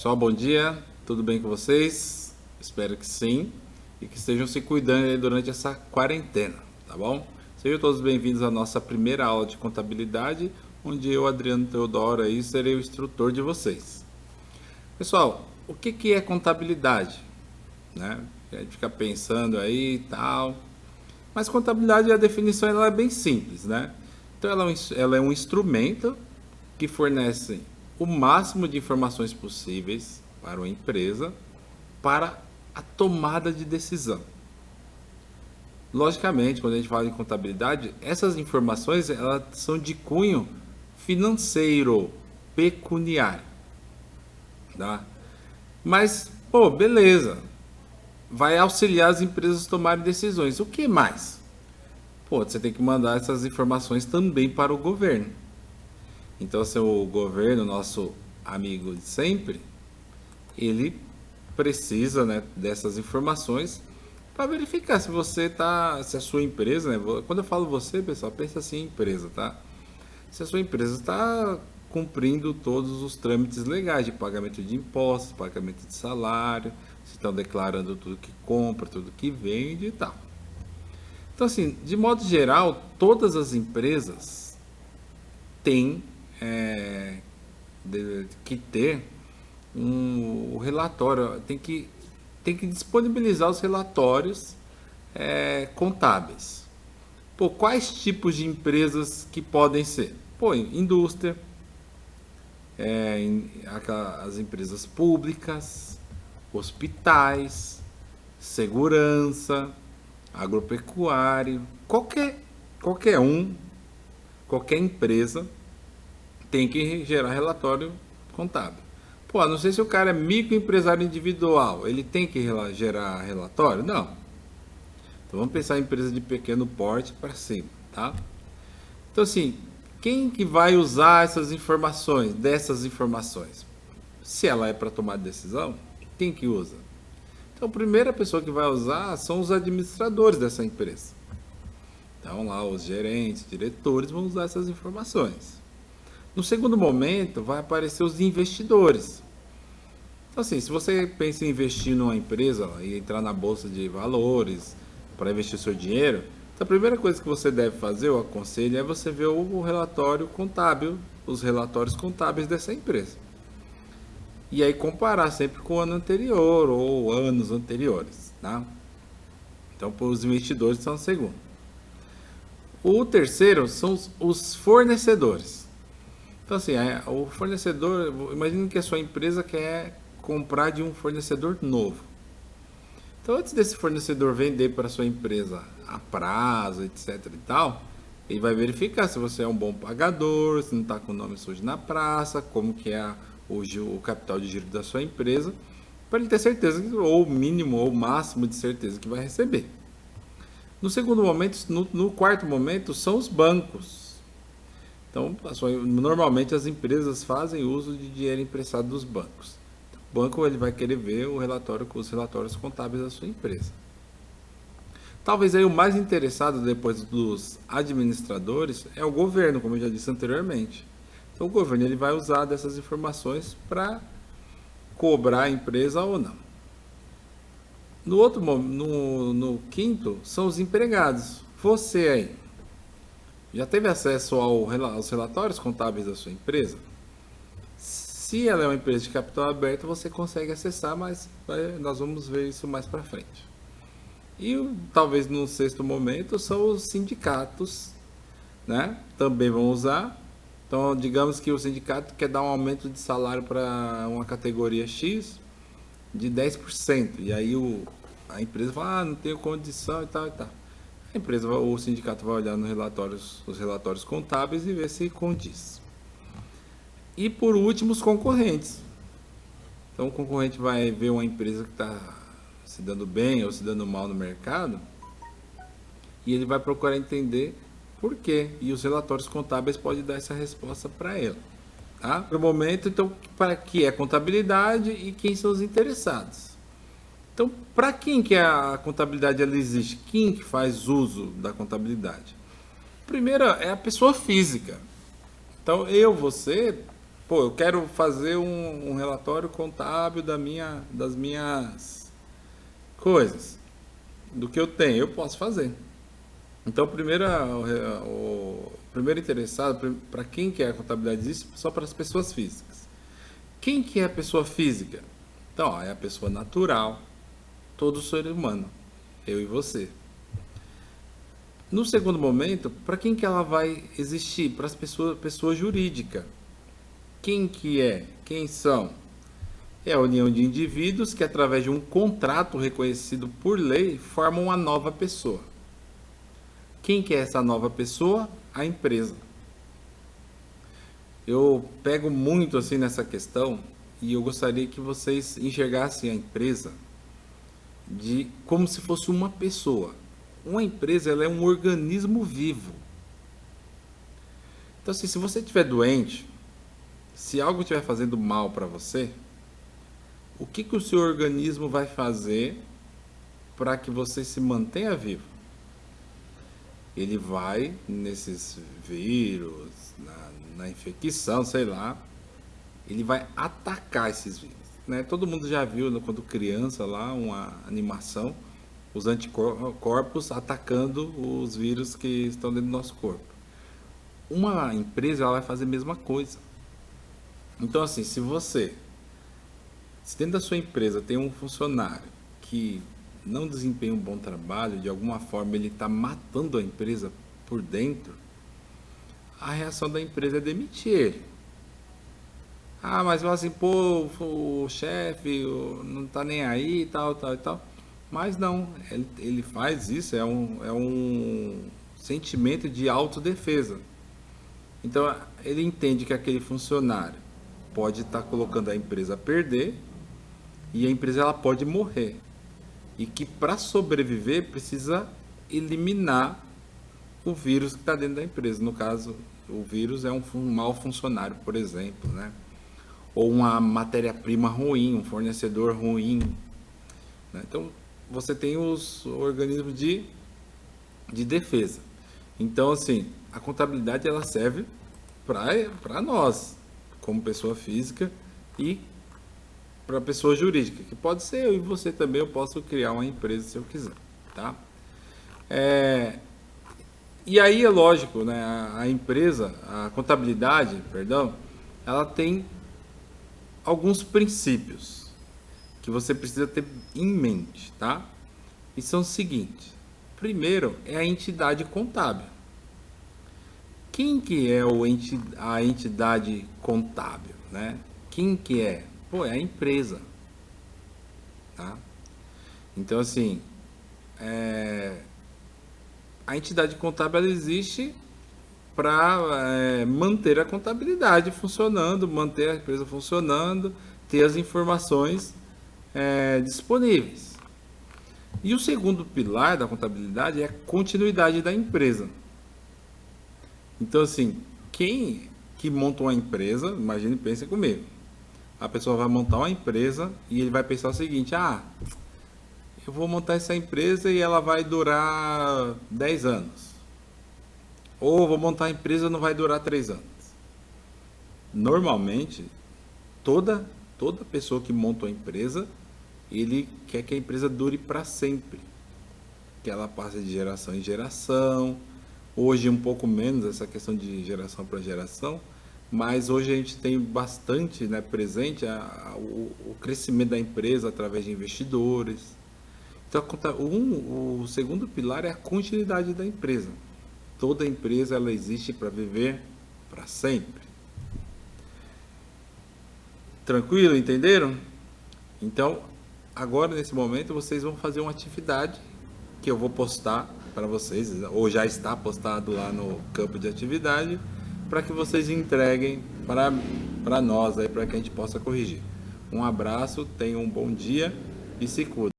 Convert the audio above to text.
Pessoal, bom dia, tudo bem com vocês? Espero que sim e que estejam se cuidando aí durante essa quarentena, tá bom? Sejam todos bem-vindos à nossa primeira aula de contabilidade, onde eu, Adriano Teodoro, aí, serei o instrutor de vocês. Pessoal, o que é contabilidade? Né? A gente fica pensando aí e tal, mas contabilidade, a definição ela é bem simples, né? Então ela é um instrumento que fornece o máximo de informações possíveis para uma empresa para a tomada de decisão. Logicamente, quando a gente fala em contabilidade, essas informações elas são de cunho financeiro, pecuniário, tá? Mas, pô, beleza, vai auxiliar as empresas a tomarem decisões. O que mais? Pô, você tem que mandar essas informações também para o governo. Então, se o governo, nosso amigo de sempre, ele precisa, né, dessas informações para verificar se você tá, se a sua empresa, né, quando eu falo você, pessoal, pensa assim, empresa, tá? Se a sua empresa está cumprindo todos os trâmites legais de pagamento de impostos, pagamento de salário, se estão declarando tudo que compra, tudo que vende e tal. Então, assim, de modo geral, todas as empresas têm que ter um relatório, tem que disponibilizar os relatórios contábeis. Pô, quais tipos de empresas que podem ser? Pô, indústria, as empresas públicas, hospitais, segurança, agropecuário, qualquer um, qualquer empresa tem que gerar relatório contábil. Pô, não sei se o cara é microempresário individual, ele tem que gerar relatório? Não. Então vamos pensar em empresa de pequeno porte para cima, tá? Então assim, quem que vai usar dessas informações? Se ela é para tomar decisão, quem que usa? Então a primeira pessoa que vai usar são os administradores dessa empresa. Então lá os gerentes, diretores vão usar essas informações. No segundo momento, vai aparecer os investidores. Então, assim, se você pensa em investir numa empresa e entrar na bolsa de valores para investir seu dinheiro, então a primeira coisa que você deve fazer, eu aconselho, é você ver o relatório contábil, os relatórios contábeis dessa empresa. E aí comparar sempre com o ano anterior ou anos anteriores, tá? Então, para os investidores são o segundo. O terceiro são os fornecedores. Então, assim, o fornecedor, imagine que a sua empresa quer comprar de um fornecedor novo. Então, antes desse fornecedor vender para a sua empresa a prazo, etc e tal, ele vai verificar se você é um bom pagador, se não está com o nome sujo na praça, como que é o capital de giro da sua empresa, para ele ter certeza, ou o mínimo, ou o máximo de certeza que vai receber. No segundo momento, no quarto momento, são os bancos. Então, normalmente as empresas fazem uso de dinheiro emprestado dos bancos. O banco ele vai querer ver o relatório com os relatórios contábeis da sua empresa. Talvez aí o mais interessado depois dos administradores é o governo, como eu já disse anteriormente. Então, o governo ele vai usar dessas informações para cobrar a empresa ou não. No quinto, são os empregados. Você aí, já teve acesso aos relatórios contábeis da sua empresa? Se ela é uma empresa de capital aberto, você consegue acessar, mas nós vamos ver isso mais para frente. E talvez no sexto momento são os sindicatos, né? Também vão usar. Então, digamos que o sindicato quer dar um aumento de salário para uma categoria X de 10%. E aí a empresa fala, não tenho condição e tal e tal. A empresa, o sindicato vai olhar os relatórios contábeis e ver se condiz. E por último, os concorrentes. Então o concorrente vai ver uma empresa que está se dando bem ou se dando mal no mercado e ele vai procurar entender por quê. E os relatórios contábeis podem dar essa resposta para ele. Tá? No momento, então, para que é contabilidade e quem são os interessados. Então, para quem que a contabilidade ela existe? Quem que faz uso da contabilidade? Primeiro é a pessoa física. Então, você, Pô, eu quero fazer um relatório contábil das minhas coisas, do que eu tenho, eu posso fazer. Então, o primeiro interessado, para quem que é a contabilidade existe, só para as pessoas físicas. Quem que é a pessoa física? Então, ó, é a pessoa natural, todo ser humano, eu e você. No segundo momento, para quem que ela vai existir? Para as pessoas, pessoa jurídica. Quem que é? Quem são? É a união de indivíduos que, através de um contrato reconhecido por lei, formam uma nova pessoa. Quem que é essa nova pessoa? A empresa. Eu pego muito assim nessa questão e eu gostaria que vocês enxergassem a empresa de como se fosse uma pessoa. Uma empresa, ela é um organismo vivo. Então, assim, se você estiver doente, se algo estiver fazendo mal para você, o que que o seu organismo vai fazer para que você se mantenha vivo? Ele vai nesses vírus, na infecção, sei lá, ele vai atacar esses vírus, né? Todo mundo já viu, né, quando criança lá, uma animação, os anticorpos atacando os vírus que estão dentro do nosso corpo. Uma empresa, ela vai fazer a mesma coisa. Então, assim, se dentro da sua empresa tem um funcionário que não desempenha um bom trabalho, de alguma forma ele está matando a empresa por dentro, a reação da empresa é demitir ele. Ah, mas assim, pô, o chefe não tá nem aí, tal, tal e tal. Mas não, ele faz isso, é um sentimento de autodefesa. Então, ele entende que aquele funcionário pode estar colocando a empresa a perder e a empresa ela pode morrer. E que para sobreviver precisa eliminar o vírus que está dentro da empresa. No caso, o vírus é um mau funcionário, por exemplo, né? Ou uma matéria-prima ruim, um fornecedor ruim, né? Então, você tem os organismos de defesa. Então, assim, a contabilidade ela serve para nós, como pessoa física, e para pessoa jurídica, que pode ser eu e você também, eu posso criar uma empresa se eu quiser, tá? E aí é lógico, né? A empresa, a contabilidade, perdão, ela tem alguns princípios que você precisa ter em mente, tá? E são os seguintes. Primeiro é a entidade contábil. Quem que é a entidade contábil, né? Quem que é? Pô, é a empresa, tá? Então, assim, a entidade contábil ela existe para manter a contabilidade funcionando, manter a empresa funcionando, ter as informações disponíveis. E o segundo pilar da contabilidade é a continuidade da empresa. Então, assim, quem que monta uma empresa, imagine, pense comigo. A pessoa vai montar uma empresa e ele vai pensar o seguinte: eu vou montar essa empresa e ela vai durar 10 anos. Ou vou montar a empresa e não vai durar 3 anos. Normalmente, toda pessoa que monta uma empresa, ele quer que a empresa dure para sempre. Que ela passe de geração em geração. Hoje um pouco menos essa questão de geração para geração, mas hoje a gente tem bastante, né, presente o crescimento da empresa através de investidores. Então, o segundo pilar é a continuidade da empresa. Toda empresa ela existe para viver para sempre. Tranquilo, entenderam? Então, agora nesse momento vocês vão fazer uma atividade que eu vou postar para vocês, ou já está postado lá no campo de atividade, para que vocês entreguem para nós aí, para que a gente possa corrigir. Um abraço, tenham um bom dia e se cuidem.